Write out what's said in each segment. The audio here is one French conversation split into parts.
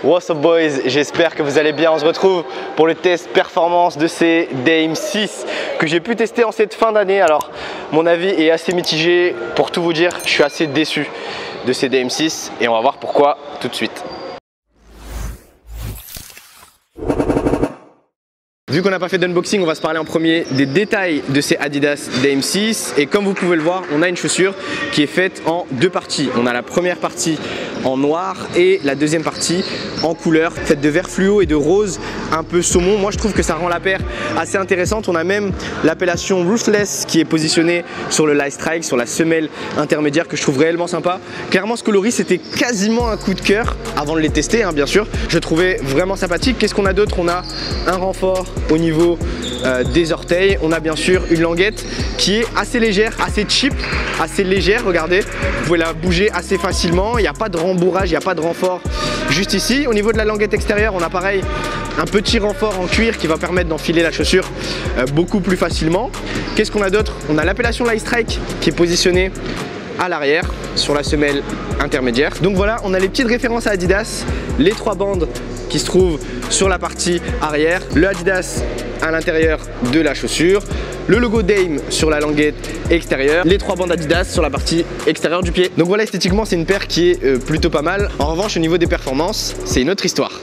What's up boys, j'espère que vous allez bien. On se retrouve pour le test performance de ces Dame 6 que j'ai pu tester en cette fin d'année. Alors mon avis est assez mitigé, pour tout vous dire, je suis assez déçu de ces Dame 6 et on va voir pourquoi tout de suite. Vu qu'on n'a pas fait d'unboxing, on va se parler en premier des détails de ces Adidas Dame 6. Et comme vous pouvez le voir, on a une chaussure qui est faite en deux parties. On a la première partie en noir et la deuxième partie en couleur, faite de vert fluo et de rose un peu saumon. Moi je trouve que ça rend la paire assez intéressante. On a même l'appellation Ruthless qui est positionnée sur le Light Strike, sur la semelle intermédiaire, que je trouve réellement sympa. Clairement ce coloris c'était quasiment un coup de cœur avant de les tester, bien sûr. Je trouvais vraiment sympathique. Qu'est-ce qu'on a d'autre? On a un renfort au niveau des orteils. On a bien sûr une languette qui est assez légère, assez cheap, assez légère. Regardez, vous pouvez la bouger assez facilement. Il n'y a pas de rembourrage, il n'y a pas de renfort juste ici. Au niveau de la languette extérieure, on a pareil un petit renfort en cuir qui va permettre d'enfiler la chaussure beaucoup plus facilement. Qu'est-ce qu'on a d'autre? On a l'appellation Light Strike qui est positionnée à l'arrière sur la semelle intermédiaire. Donc voilà, on a les petites références à Adidas, les trois bandes qui se trouvent sur la partie arrière, le Adidas à l'intérieur de la chaussure, le logo Dame sur la languette extérieure, les trois bandes Adidas sur la partie extérieure du pied. Donc voilà, esthétiquement c'est une paire qui est plutôt pas mal. En revanche au niveau des performances, c'est une autre histoire.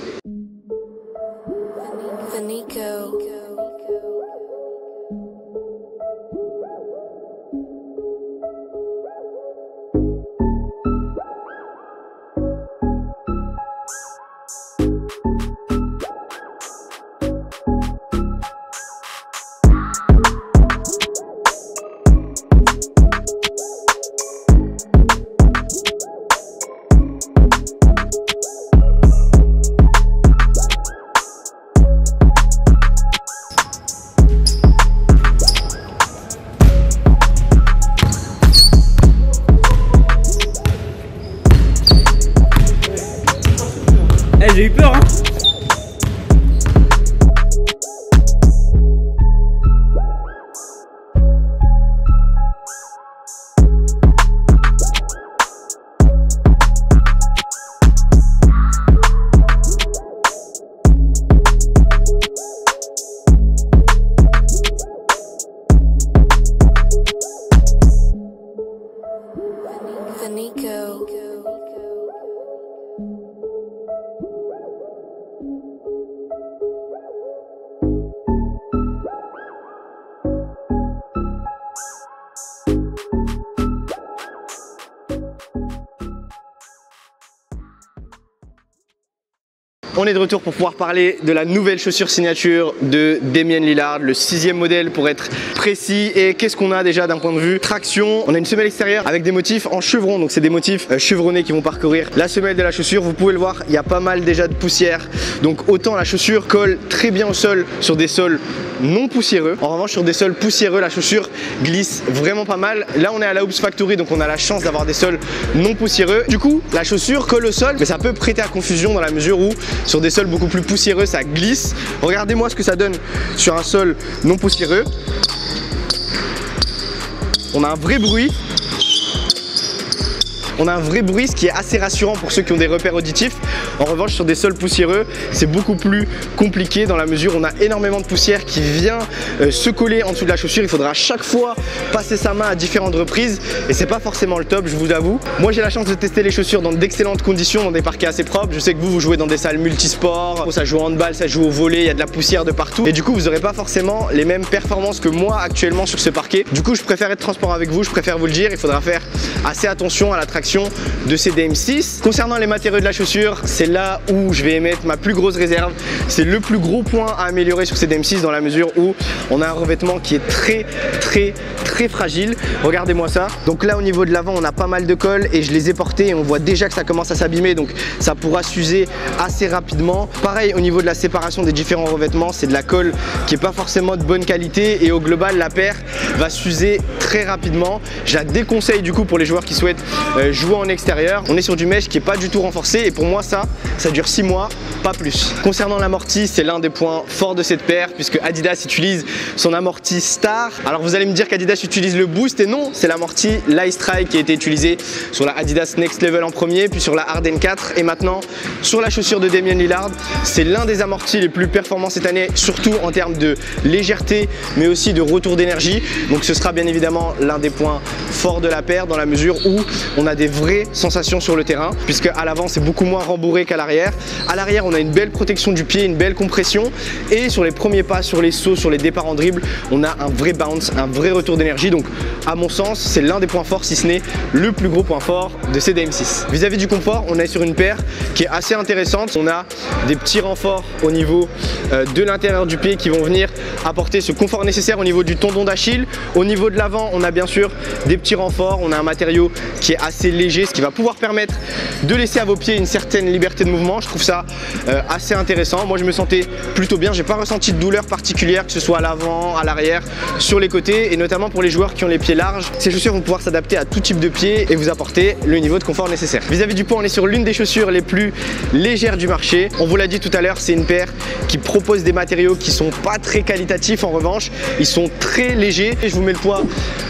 J'ai eu peur, hein. On est de retour pour pouvoir parler de la nouvelle chaussure signature de Damian Lillard, le 6e modèle pour être précis. Et qu'est-ce qu'on a déjà d'un point de vue traction? On a une semelle extérieure avec des motifs en chevron, donc c'est des motifs chevronnés qui vont parcourir la semelle de la chaussure. Vous pouvez le voir, il y a pas mal déjà de poussière, donc autant la chaussure colle très bien au sol sur des sols non poussiéreux. En revanche sur des sols poussiéreux, la chaussure glisse vraiment pas mal. Là on est à la Hoops Factory, donc on a la chance d'avoir des sols non poussiéreux. Du coup la chaussure colle au sol, mais ça peut prêter à confusion dans la mesure où sur des sols beaucoup plus poussiéreux ça glisse. Regardez-moi ce que ça donne sur un sol non poussiéreux. On a un vrai bruit. On a un vrai bruit, ce qui est assez rassurant pour ceux qui ont des repères auditifs. En revanche, sur des sols poussiéreux, c'est beaucoup plus compliqué dans la mesure où on a énormément de poussière qui vient se coller en dessous de la chaussure. Il faudra à chaque fois passer sa main à différentes reprises et c'est pas forcément le top, je vous avoue. Moi, j'ai la chance de tester les chaussures dans d'excellentes conditions, dans des parquets assez propres. Je sais que vous jouez dans des salles multisports, ça joue au handball, ça joue au volley, il y a de la poussière de partout. Et du coup, vous n'aurez pas forcément les mêmes performances que moi actuellement sur ce parquet. Du coup, je préfère être transparent avec vous, je préfère vous le dire. Il faudra faire assez attention à la traction de ces Dame 6. Concernant les matériaux de la chaussure, c'est là où je vais émettre ma plus grosse réserve. C'est le plus gros point à améliorer sur ces Dame 6 dans la mesure où on a un revêtement qui est très fragile. Regardez-moi ça. Donc là au niveau de l'avant on a pas mal de colle et je les ai portés et on voit déjà que ça commence à s'abîmer, donc ça pourra s'user assez rapidement. Pareil au niveau de la séparation des différents revêtements, c'est de la colle qui est pas forcément de bonne qualité et au global la paire va s'user très rapidement. Je la déconseille du coup pour les joueurs qui souhaitent jouer en extérieur. On est sur du mesh qui est pas du tout renforcé et pour moi ça dure 6 mois, pas plus. Concernant l'amorti, c'est l'un des points forts de cette paire puisque Adidas utilise son amorti Star. Alors vous allez me dire qu'Adidas utilise le Boost et non, c'est l'amorti Lightstrike qui a été utilisé sur la Adidas Next Level en premier, puis sur la Harden 4 et maintenant sur la chaussure de Damian Lillard. C'est l'un des amortis les plus performants cette année, surtout en termes de légèreté mais aussi de retour d'énergie. Donc ce sera bien évidemment l'un des points forts de la paire dans la mesure où on a des vraies sensations sur le terrain, puisque à l'avant c'est beaucoup moins rembourré qu'à l'arrière. À l'arrière on a une belle protection du pied, une belle compression, et sur les premiers pas, sur les sauts, sur les départs en dribble, on a un vrai bounce, un vrai retour d'énergie. Donc à mon sens c'est l'un des points forts, si ce n'est le plus gros point fort de ces DM6. Vis-à-vis du confort, on est sur une paire qui est assez intéressante. On a des petits renforts au niveau de l'intérieur du pied qui vont venir apporter ce confort nécessaire au niveau du tendon d'Achille. Au niveau de l'avant, on a bien sûr des petits renforts. On a un matériau qui est assez léger, ce qui va pouvoir permettre de laisser à vos pieds une certaine liberté de mouvement. Je trouve ça assez intéressant. Moi je me sentais plutôt bien, j'ai pas ressenti de douleur particulière, que ce soit à l'avant, à l'arrière, sur les côtés, et notamment pour les joueurs qui ont les pieds larges. Ces chaussures vont pouvoir s'adapter à tout type de pied et vous apporter le niveau de confort nécessaire. Vis-à-vis du poids, on est sur l'une des chaussures les plus légères du marché. On vous l'a dit tout à l'heure, c'est une paire qui propose des matériaux qui sont pas très qualitatifs. En revanche, ils sont très légers et je vous mets le poids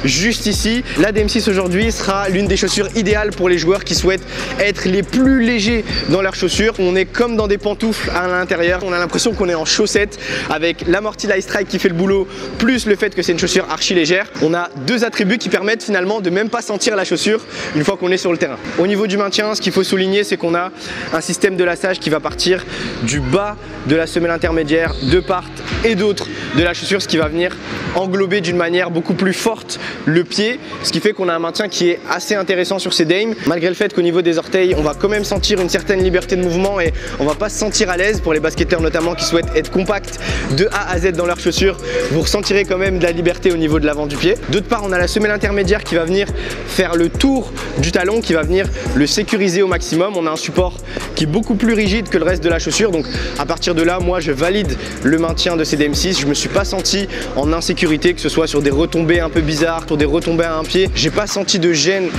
juste ici. La DM6 aujourd'hui sera l'une des chaussures idéales pour les joueurs qui souhaitent être les plus légers dans leurs chaussures. On est comme dans des pantoufles à l'intérieur. On a l'impression qu'on est en chaussettes avec l'amorti Lightstrike qui fait le boulot, plus le fait que c'est une chaussure archi légère. On a deux attributs qui permettent finalement de même pas sentir la chaussure une fois qu'on est sur le terrain. Au niveau du maintien, ce qu'il faut souligner, c'est qu'on a un système de lassage qui va partir du bas de la semelle intermédiaire, de part et d'autre de la chaussure, ce qui va venir englober d'une manière beaucoup plus forte le pied, ce qui fait qu'on a un maintien qui est assez intéressant sur ces Dame, malgré le fait qu'au niveau des orteils on va quand même sentir une certaine liberté de mouvement et on va pas se sentir à l'aise. Pour les basketteurs notamment qui souhaitent être compacts de A à Z dans leurs chaussures, vous ressentirez quand même de la liberté au niveau de l'avant du pied. D'autre part, on a la semelle intermédiaire qui va venir faire le tour du talon, qui va venir le sécuriser au maximum. On a un support qui est beaucoup plus rigide que le reste de la chaussure, donc à partir de là, moi je valide le maintien de ces DM6. Je me suis pas senti en insécurité, que ce soit sur des retombées un peu bizarres, sur des retombées à un pied. J'ai pas senti de gêne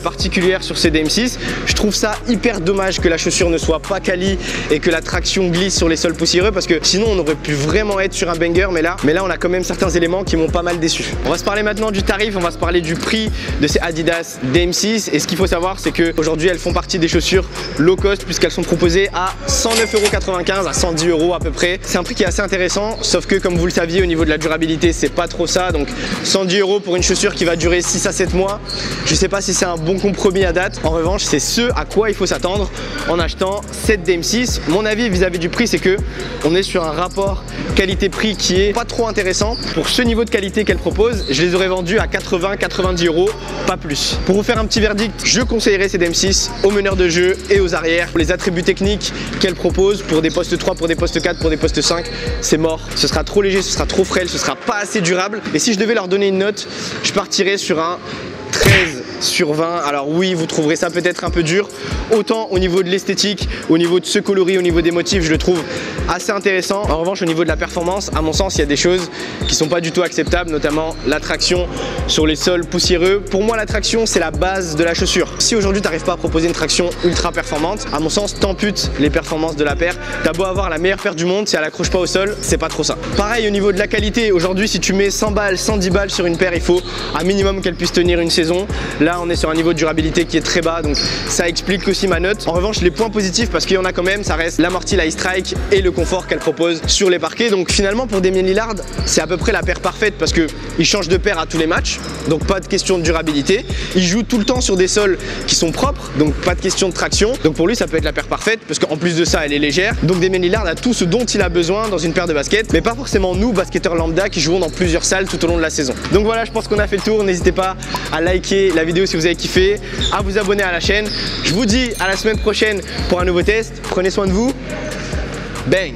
particulière sur ces DM6. Je trouve ça hyper dommage que la chaussure ne soit pas quali et que la traction glisse sur les sols poussiéreux, parce que sinon on aurait pu vraiment être sur un banger, mais là on a quand même certains éléments qui m'ont pas mal déçu. On va se parler maintenant du tarif, on va se parler du prix de ces Adidas DM6, et ce qu'il faut savoir c'est qu'aujourd'hui elles font partie des chaussures low cost puisqu'elles sont proposées à 109,95 €, à 110 € à peu près. C'est un prix qui est assez intéressant, sauf que comme vous le saviez, au niveau de la durabilité c'est pas trop ça, donc 110 € pour une chaussure qui va durer 6 à 7 mois, je sais pas si c'est un bon compromis à date. En revanche, c'est ce à quoi il faut s'attendre en achetant cette DM6. Mon avis vis-à-vis du prix, c'est que on est sur un rapport qualité-prix qui est pas trop intéressant. Pour ce niveau de qualité qu'elle propose, je les aurais vendus à 80-90 €, pas plus. Pour vous faire un petit verdict, je conseillerais ces DM6 aux meneurs de jeu et aux arrières. Pour les attributs techniques qu'elle propose, pour des postes 3, pour des postes 4, pour des postes 5, c'est mort. Ce sera trop léger, ce sera trop frêle, ce sera pas assez durable. Et si je devais leur donner une note, je partirais sur un 13 sur 20. Alors oui, vous trouverez ça peut-être un peu dur, autant au niveau de l'esthétique, au niveau de ce coloris, au niveau des motifs, je le trouve assez intéressant. En revanche, au niveau de la performance, à mon sens, il y a des choses qui sont pas du tout acceptables, notamment la traction sur les sols poussiéreux. Pour moi, la traction, c'est la base de la chaussure. Si aujourd'hui, tu n'arrives pas à proposer une traction ultra performante, à mon sens, t'amputes les performances de la paire. T'as beau avoir la meilleure paire du monde, si elle accroche pas au sol, c'est pas trop ça. Pareil, au niveau de la qualité, aujourd'hui, si tu mets 100 balles, 110 balles sur une paire, il faut un minimum qu'elle puisse tenir une saison. Là, on est sur un niveau de durabilité qui est très bas, donc ça explique aussi ma note. En revanche, les points positifs, parce qu'il y en a quand même, ça reste l'amorti Lightstrike et le confort qu'elle propose sur les parquets. Donc finalement, pour Damian Lillard, c'est à peu près la paire parfaite parce qu'il change de paire à tous les matchs, donc pas de question de durabilité. Il joue tout le temps sur des sols qui sont propres, donc pas de question de traction. Donc pour lui, ça peut être la paire parfaite parce qu'en plus de ça, elle est légère. Donc Damian Lillard a tout ce dont il a besoin dans une paire de baskets, mais pas forcément nous, basketteurs lambda, qui jouons dans plusieurs salles tout au long de la saison. Donc voilà, je pense qu'on a fait le tour. N'hésitez pas à liker la vidéo si vous avez kiffé, à vous abonner à la chaîne. Je vous dis à la semaine prochaine pour un nouveau test. Prenez soin de vous. Bang!